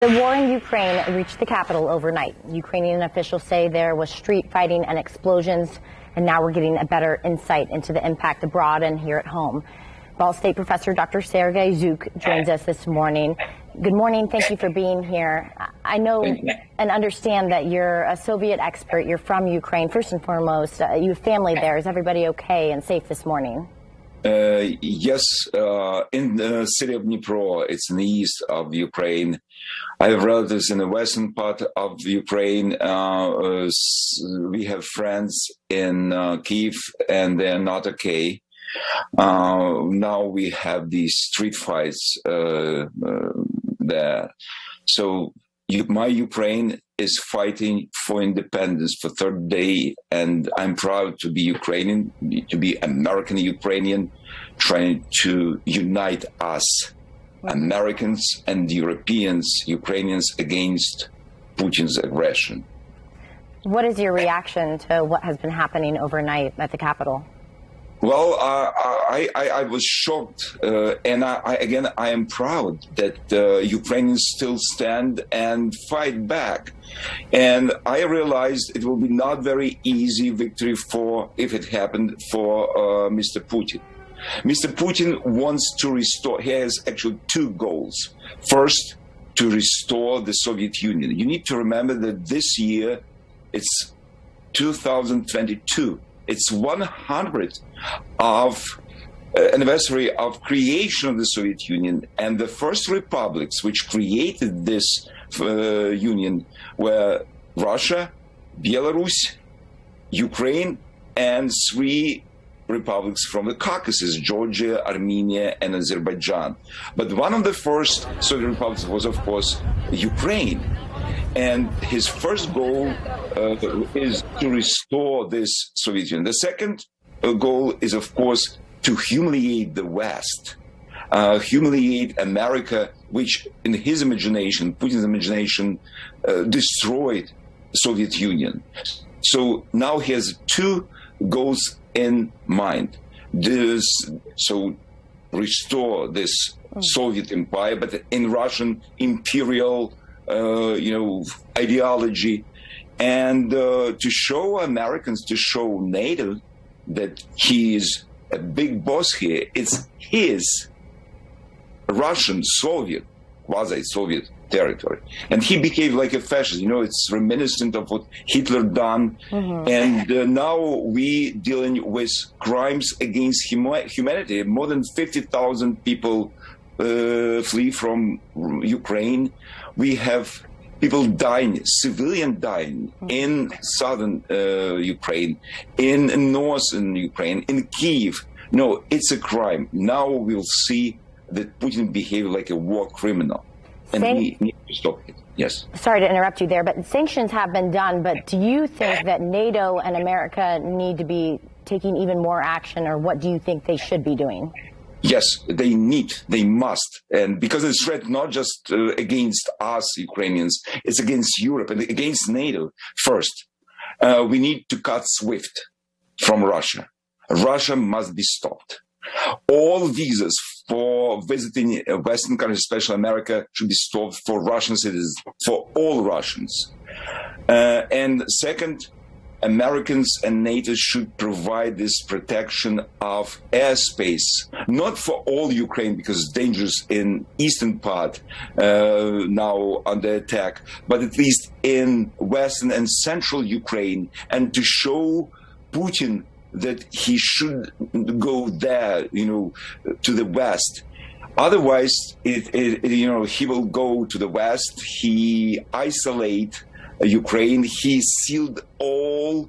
The war in Ukraine reached the capital overnight. Ukrainian officials say there was street fighting and explosions, and now we're getting a better insight into the impact abroad and here at home. Ball State professor Dr. Sergei Zhuk joins us this morning. Good morning. Thank you for being here. I know and understand that you're a Soviet expert. You're from Ukraine. First and foremost, you have family there. Is everybody okay and safe this morning? Yes, in the city of Dnipro, it's in the east of Ukraine. I have relatives in the western part of Ukraine. We have friends in Kyiv, and they're not okay. Now we have these street fights there. So my Ukraine is fighting for independence for third day, and I'm proud to be Ukrainian, to be American Ukrainian, trying to unite us, Americans and Europeans, Ukrainians, against Putin's aggression. What is your reaction to what has been happening overnight at the Capitol? Well, I was shocked, and I am proud that Ukrainians still stand and fight back. And I realized it will be not very easy victory if it happened, for Mr. Putin. Mr. Putin wants to restore, he has actually two goals. First, to restore the Soviet Union. You need to remember that this year, it's 2022. It's 100th anniversary of creation of the Soviet Union, and the first republics which created this union were Russia, Belarus, Ukraine, and three republics from the Caucasus: Georgia, Armenia, and Azerbaijan. But one of the first Soviet republics was, of course, Ukraine. And his first goal is to restore this Soviet Union. The second goal is, of course, to humiliate the West, humiliate America, which in his imagination, Putin's imagination, destroyed the Soviet Union. So now he has two goals in mind. So restore this Soviet empire, but in Russian imperial ideology, and to show Americans, to show NATO that he is a big boss here. It's his Russian, Soviet, quasi-Soviet territory. And he behaved like a fascist. It's reminiscent of what Hitler done. And now we dealing with crimes against humanity. More than 50,000 people flee from Ukraine. We have people dying, civilian dying in southern Ukraine, in northern Ukraine, in Kyiv. No, it's a crime. Now we'll see that Putin behaved like a war criminal, and we need to stop it. Yes. Sorry to interrupt you there, but sanctions have been done. But do you think that NATO and America need to be taking even more action, or what do you think they should be doing? Yes, they must. And because it's a threat not just against us, Ukrainians, it's against Europe and against NATO first. We need to cut SWIFT from Russia. Russia must be stopped. All visas for visiting Western countries, especially America, should be stopped for Russian citizens, for all Russians. And second, Americans and NATO should provide this protection of airspace, not for all Ukraine, because it's dangerous in eastern part now under attack, but at least in western and central Ukraine, and to show Putin that he should go there, to the west. Otherwise, he will go to the west. He isolate Ukraine. He sealed all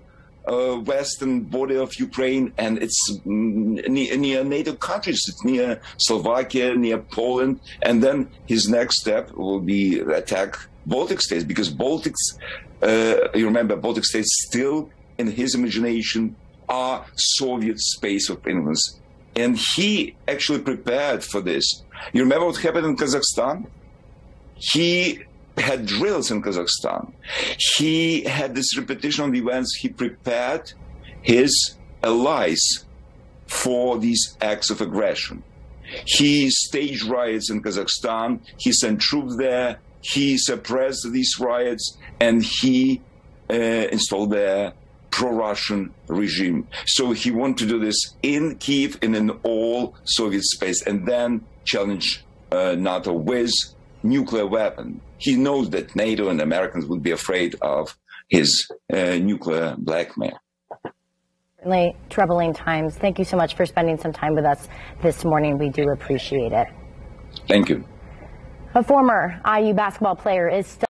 western border of Ukraine, and it's near NATO countries. It's near Slovakia, near Poland, and then his next step will be attack Baltic states, because Baltics, you remember, Baltic states still in his imagination are Soviet space of influence, and he actually prepared for this. You remember what happened in Kazakhstan? He had drills in Kazakhstan. He had this repetition of the events. He prepared his allies for these acts of aggression. He staged riots in Kazakhstan. He sent troops there. he suppressed these riots, and he installed the pro-Russian regime. So he wanted to do this in Kiev and in all Soviet space, and then challenge NATO with nuclear weapon. He knows that NATO and Americans would be afraid of his nuclear blackmail. Certainly troubling times. Thank you so much for spending some time with us this morning. We do appreciate it. Thank you. A former IU basketball player is still